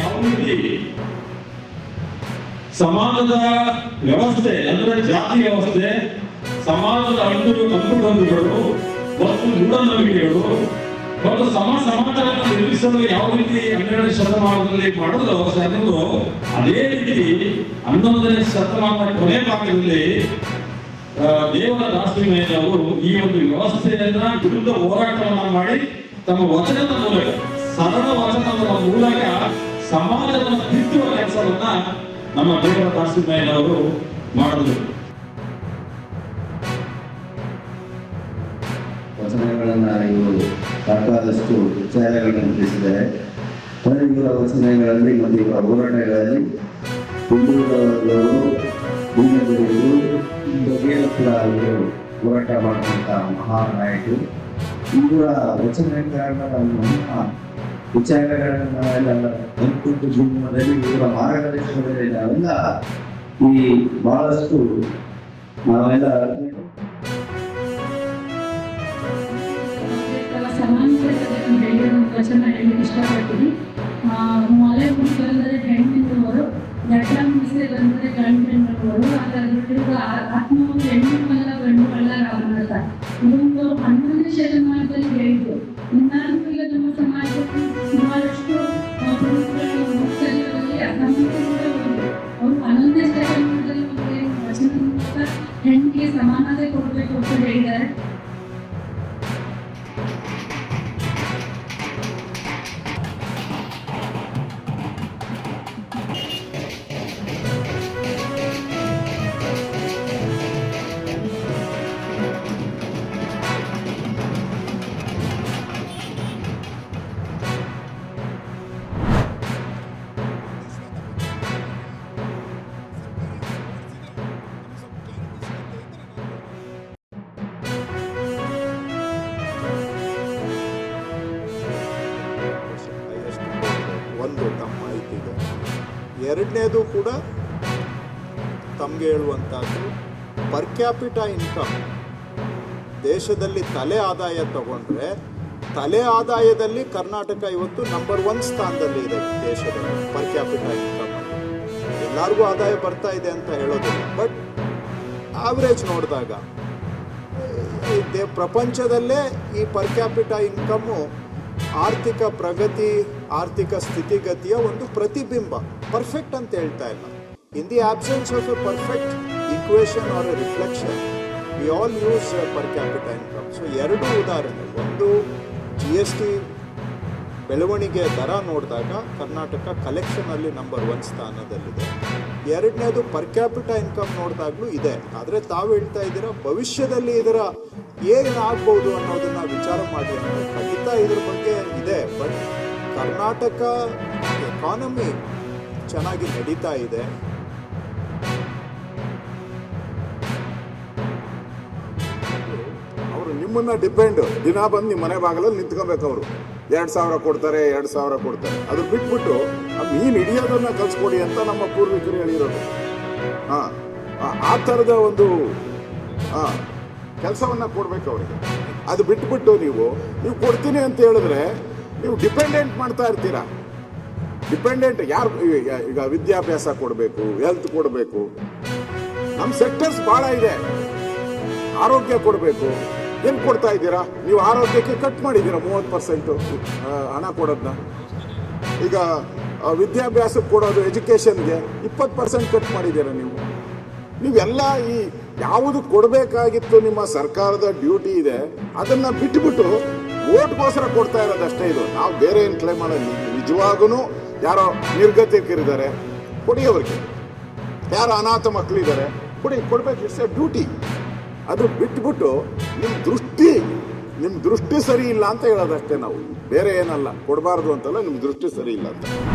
ಯಾವ ರೀತಿ ಸಮಾಜದ ವ್ಯವಸ್ಥೆ ಅಂದ್ರೆ ಜಾತಿ ವ್ಯವಸ್ಥೆ, ಸಮಾಜದ ಅಂಕುಡೊಂಕುಗಳು ಮತ್ತು ಮೂಢನಂಬಿಕೆಗಳು ಮತ್ತು ಸಮಾಜವನ್ನು ನಿರ್ಮಿಸಲು ಯಾವ ರೀತಿ 12ನೇ ಶತಮಾನದಲ್ಲಿ ಮಾಡಿದ್ರು ಅನ್ನೋದು ಅದೇ ರೀತಿ 11ನೇ ಶತಮಾನದ ಕೊನೆ ಭಾಗದಲ್ಲಿ ದೇವರ ದಾಸಿಮಯ್ಯನವರು ಈ ಒಂದು ವ್ಯವಸ್ಥೆಯನ್ನ ವಿರುದ್ಧ ಹೋರಾಟವನ್ನ ಮಾಡಿ ತಮ್ಮ ವಚನದ ಮೂಲಕ, ಸರಳ ವಚನದ ಮೂಲಕ ಸಮಾಜವನ್ನು ತಿದ್ದುವ ಕೆಲಸವನ್ನ ನಮ್ಮ ದೇವರ ದಾಸಿಮಯ್ಯನವರು ಮಾಡಿದ್ರು. ವಚನಗಳನ್ನ ಇವರು ಸಾಕಾದಷ್ಟು ವಿಚಾರಗಳನ್ನು ತಿಳಿಸಿದ್ದಾರೆ. ಇವರ ವಚನಗಳಲ್ಲಿ ಮತ್ತು ಇವರ ಹೋರಾಟಗಳಲ್ಲಿ ಹಿಂದುಳಿದವರು ಹೋರಾಟ ಮಾಡುವಂತ ಮಹಾನಾಯಕರು. ಇವರ ವಚನಗಳನ್ನು ವಿಚಾರಗಳನ್ನೆಲ್ಲ ನೆನಪಿಟ್ಟು ಜೀವನದಲ್ಲಿ ಇವರ ಮಾರ್ಗದರ್ಶನದಲ್ಲಿ ನಾವೆಲ್ಲ ಬಹಳಷ್ಟು ನಾವೆಲ್ಲ ವಚನ ಹೇಳಲಿಕ್ಕೆ ಇಷ್ಟಪಡ್ತೀನಿ. ಮಲೆ ಬಂದರೆ ಹೆಣ್ಣಿನವರು, ದಟ್ಟ ಮೀಸೆ ಬಂದರೆ ಗಂಡಿನವರು, ಅದರ ಆತ್ಮವನ್ನು ಹೆಣ್ಣುಗಳಲ್ಲ ಗಂಡುಗಳಲ್ಲ ಅಂತ ಇದೊಂದು 11ನೇ ಶತಮಾನದಲ್ಲಿ ಹೇಳಿದ್ದು. ಇನ್ನಾದ್ರೂ ಈಗ ನಮ್ಮ ಸಮಾಜದಲ್ಲಿ ಸುಮಾರಷ್ಟು ಪುರುಷರಲ್ಲಿ ಅಸಮಾನತೆ ಕೂಡ ಒಂದು ಅವರು 11ನೇ ಶತಮಾನದಲ್ಲಿ ಒಂದು ವಚನ ಮೂಲಕ ಹೆಣ್ಣಿಗೆ ಸಮಾನತೆ ಕೊಡಬೇಕು ಅಂತ ಹೇಳಿದ್ದಾರೆ. ಒಂದು ತಮ್ಮ ಮಾಹಿತಿಗೆ, ಎರಡನೇದು ಕೂಡ ತಮಗೆ ಹೇಳುವಂಥದ್ದು ಪರ್ ಕ್ಯಾಪಿಟಾ ಇನ್ಕಮ್. ದೇಶದಲ್ಲಿ ತಲೆ ಆದಾಯ ತಗೊಂಡ್ರೆ ತಲೆ ಆದಾಯದಲ್ಲಿ ಕರ್ನಾಟಕ ಇವತ್ತು ನಂಬರ್ 1 ಸ್ಥಾನದಲ್ಲಿ ಇದೆ ದೇಶದಲ್ಲಿ ಪರ್ ಕ್ಯಾಪಿಟಾ ಇನ್ಕಮ್. ಎಲ್ಲರಿಗೂ ಆದಾಯ ಬರ್ತಾ ಇದೆ ಅಂತ ಹೇಳೋದಿಲ್ಲ, ಬಟ್ ಆವ್ರೇಜ್ ನೋಡಿದಾಗ ಪ್ರಪಂಚದಲ್ಲೇ ಈ ಪರ್ ಕ್ಯಾಪಿಟಾ ಇನ್ಕಮ್ಮು ಆರ್ಥಿಕ ಪ್ರಗತಿ, ಆರ್ಥಿಕ ಸ್ಥಿತಿಗತಿಯ ಒಂದು ಪ್ರತಿಬಿಂಬ. ಪರ್ಫೆಕ್ಟ್ ಅಂತ ಹೇಳ್ತಾ ಇಲ್ಲ. In the absence of a perfect equation or a reflection we all use per capita income. So ಎರಡು ಉದಾಹರಣೆ, ಒಂದು GST ಬೆಳವಣಿಗೆ ದರ ನೋಡಿದಾಗ ಕರ್ನಾಟಕ ಕಲೆಕ್ಷನಲ್ಲಿ ನಂಬರ್ 1 ಸ್ಥಾನದಲ್ಲಿದೆ. ಎರಡನೇದು ಪರ್ ಕ್ಯಾಪಿಟಾ ಇನ್ಕಮ್ ನೋಡಿದಾಗಲೂ ಇದೆ. ಆದರೆ ತಾವು ಹೇಳ್ತಾ ಇದ್ದೀರಾ ಭವಿಷ್ಯದಲ್ಲಿ ಇದರ ಏನಾಗ್ಬೋದು ಅನ್ನೋದನ್ನ ವಿಚಾರ ಮಾಡಿ ಅಂದರೆ ಖಂಡಿತ ಇದ್ರ ಬಗ್ಗೆ ಇದೆ. ಬಟ್ ಕರ್ನಾಟಕ ಎಕಾನಮಿ ಚೆನ್ನಾಗಿ ನಡೀತಾ ಇದೆ. ಅವರು ನಿಮ್ಮನ್ನ ಡಿಪೆಂಡ್ ದಿನ ಬಂದು ನಿಮ್ಮ ಮನೆ ಬಾಗಿಲಲ್ಲಿ ನಿಂತ್ಕೋಬೇಕು. ಅವರು 2,000 ಕೊಡ್ತಾರೆ, 2,000 ಕೊಡ್ತಾರೆ. ಅದು ಬಿಟ್ಬಿಟ್ಟು ಮೀನು ಹಿಡಿಯೋದನ್ನ ಕಲ್ಸ್ಕೊಡಿ ಅಂತ ನಮ್ಮ ಪೂರ್ವಿಕರು ಹೇಳಿರೋದು. ಆ ಥರದ ಒಂದು ಕೆಲಸವನ್ನ ಕೊಡ್ಬೇಕು ಅವರಿಗೆ. ಅದು ಬಿಟ್ಬಿಟ್ಟು ನೀವು ಕೊಡ್ತೀನಿ ಅಂತ ಹೇಳಿದ್ರೆ ನೀವು ಡಿಪೆಂಡೆಂಟ್ ಮಾಡ್ತಾ ಇರ್ತೀರಾ. ಡಿಪೆಂಡೆಂಟ್ ಯಾರು? ಈಗ ವಿದ್ಯಾಭ್ಯಾಸ ಕೊಡಬೇಕು, ಹೆಲ್ತ್ ಕೊಡಬೇಕು, ನಮ್ಮ ಸೆಕ್ಟರ್ಸ್ ಭಾಳ ಇದೆ. ಆರೋಗ್ಯ ಕೊಡಬೇಕು, ಏನು ಕೊಡ್ತಾ ಇದ್ದೀರಾ ನೀವು? ಆರೋಗ್ಯಕ್ಕೆ ಕಟ್ ಮಾಡಿದ್ದೀರಾ 30% ಹಣ ಕೊಡೋದನ್ನ. ಈಗ ವಿದ್ಯಾಭ್ಯಾಸಕ್ಕೆ ಕೊಡೋದು, ಎಜುಕೇಷನ್ಗೆ 20% ಕಟ್ ಮಾಡಿದ್ದೀರಾ ನೀವೆಲ್ಲ. ಈ ಯಾವುದು ಕೊಡಬೇಕಾಗಿತ್ತು ನಿಮ್ಮ ಸರ್ಕಾರದ ಡ್ಯೂಟಿ ಇದೆ ಅದನ್ನು ಬಿಟ್ಟುಬಿಟ್ಟು ಓಟ್ಗೋಸ್ಕರ ಕೊಡ್ತಾ ಇರೋದಷ್ಟೇ. ಇದು ನಾವು ಬೇರೆ ಏನು ಕ್ಲೈಮ್ ಮಾಡೋದು. ನಿಜವಾಗೂ ಯಾರೋ ನಿರ್ಗತಿಕರಿದ್ದಾರೆ ಕೊಡಿ, ಅವ್ರಿಗೆ ಯಾರೋ ಅನಾಥ ಮಕ್ಕಳಿದ್ದಾರೆ ಕೊಡಬೇಕು. It's A duty. ಅದು ಬಿಟ್ಬಿಟ್ಟು ನಿಮ್ಮ ದೃಷ್ಟಿ ಸರಿ ಇಲ್ಲ ಅಂತ ಹೇಳೋದಷ್ಟೇ ನಾವು, ಬೇರೆ ಏನಲ್ಲ. ಕೊಡಬಾರ್ದು ಅಂತಲ್ಲ, ನಿಮ್ಮ ದೃಷ್ಟಿ ಸರಿ ಇಲ್ಲ ಅಂತ.